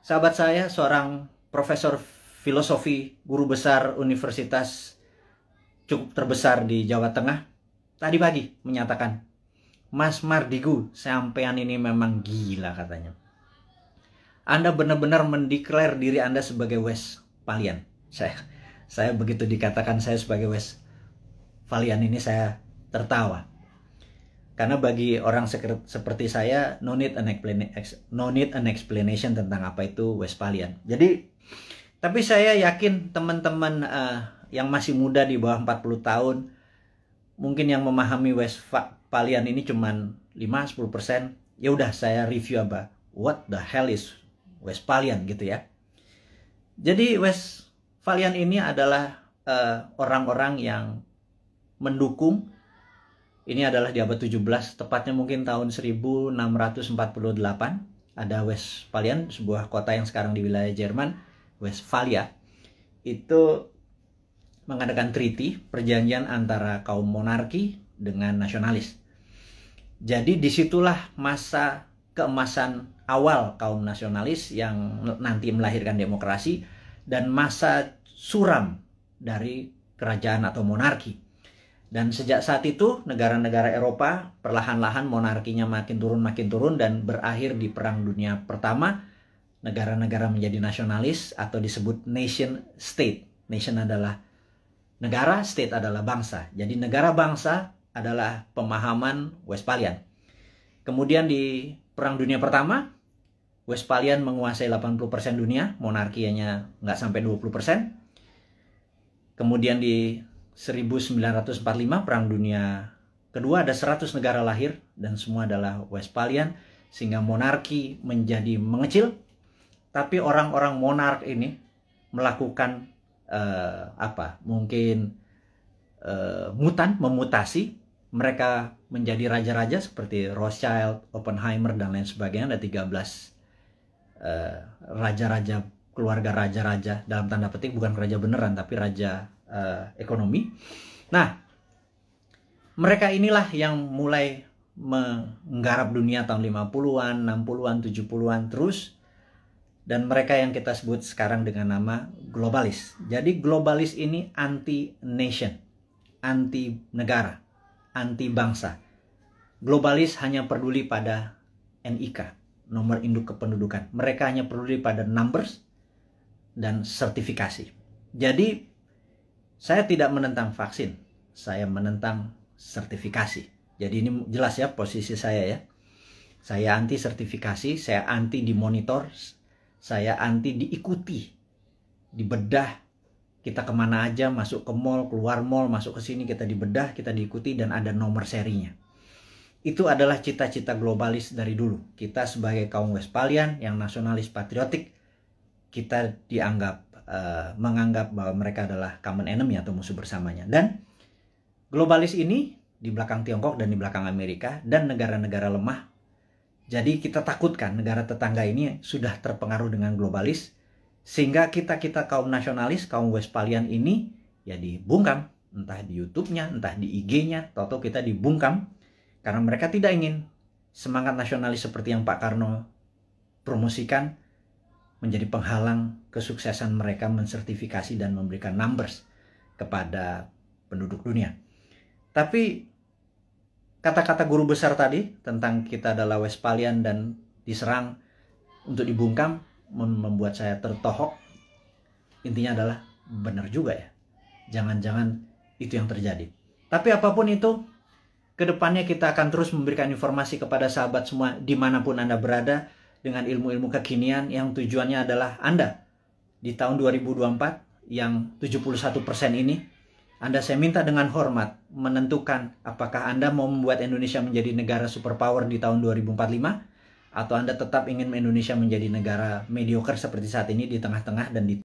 Sahabat saya, seorang profesor filosofi, guru besar universitas cukup terbesar di Jawa Tengah, tadi pagi menyatakan, Mas Mardigu, sampean ini memang gila katanya. Anda benar-benar mendeklar diri Anda sebagai Westphalian. Saya begitu dikatakan saya sebagai Westphalian ini saya tertawa. Karena bagi orang seperti saya, no need an explanation tentang apa itu Westphalian. Jadi, tapi saya yakin teman-teman yang masih muda di bawah 40 tahun, mungkin yang memahami Westphalian ini cuma 5-10%. Ya udah, saya review apa. What the hell is Westphalian gitu ya. Jadi Westphalian ini adalah orang-orang yang mendukung. Ini adalah di abad 17, tepatnya mungkin tahun 1648. Ada Westphalian, sebuah kota yang sekarang di wilayah Jerman, Westphalia. Itu mengadakan treaty, perjanjian antara kaum monarki dengan nasionalis. Jadi disitulah masa keemasan awal kaum nasionalis yang nanti melahirkan demokrasi, dan masa suram dari kerajaan atau monarki. Dan sejak saat itu negara-negara Eropa perlahan-lahan monarkinya makin turun dan berakhir di Perang Dunia Pertama. Negara-negara menjadi nasionalis atau disebut nation state. Nation adalah negara, state adalah bangsa. Jadi negara bangsa adalah pemahaman Westphalian. Kemudian di Perang Dunia Pertama, Westphalian menguasai 80% dunia, monarkinya nggak sampai 20%. Kemudian di 1945 Perang Dunia Kedua ada 100 negara lahir dan semua adalah Westphalian, sehingga monarki menjadi mengecil. Tapi orang-orang monark ini melakukan memutasi. Mereka menjadi raja-raja seperti Rothschild, Oppenheimer dan lain sebagainya. Ada 13 raja-raja, keluarga raja-raja dalam tanda petik, bukan raja beneran tapi raja ekonomi. Nah, mereka inilah yang mulai menggarap dunia tahun 50-an, 60-an, 70-an terus. Dan mereka yang kita sebut sekarang dengan nama globalis. Jadi globalis ini anti-nation, anti-negara, anti-bangsa. Globalis hanya peduli pada NIK, nomor induk kependudukan. Mereka hanya peduli pada numbers dan sertifikasi. Jadi saya tidak menentang vaksin, saya menentang sertifikasi. Jadi ini jelas ya posisi saya ya. Saya anti sertifikasi, saya anti dimonitor, saya anti diikuti, dibedah. Kita kemana aja, masuk ke mall, keluar mall, masuk ke sini, kita dibedah, kita diikuti dan ada nomor serinya. Itu adalah cita-cita globalis dari dulu. Kita sebagai kaum Westphalian yang nasionalis patriotik, kita menganggap bahwa mereka adalah common enemy atau musuh bersamanya. Dan globalis ini di belakang Tiongkok dan di belakang Amerika dan negara-negara lemah. Jadi kita takutkan negara tetangga ini sudah terpengaruh dengan globalis, sehingga kita kaum nasionalis, kaum Westphalian ini ya dibungkam, entah di YouTube-nya, entah di IG-nya, atau kita dibungkam karena mereka tidak ingin semangat nasionalis seperti yang Pak Karno promosikan menjadi penghalang kesuksesan mereka mensertifikasi dan memberikan numbers kepada penduduk dunia. Tapi kata-kata guru besar tadi tentang kita adalah Westphalian dan diserang untuk dibungkam membuat saya tertohok. Intinya adalah benar juga ya. Jangan-jangan itu yang terjadi. Tapi apapun itu, kedepannya kita akan terus memberikan informasi kepada sahabat semua dimanapun Anda berada, dengan ilmu-ilmu kekinian yang tujuannya adalah Anda di tahun 2024 yang 71% ini, Anda saya minta dengan hormat menentukan apakah Anda mau membuat Indonesia menjadi negara superpower di tahun 2045 atau Anda tetap ingin Indonesia menjadi negara mediocre seperti saat ini di tengah-tengah dan di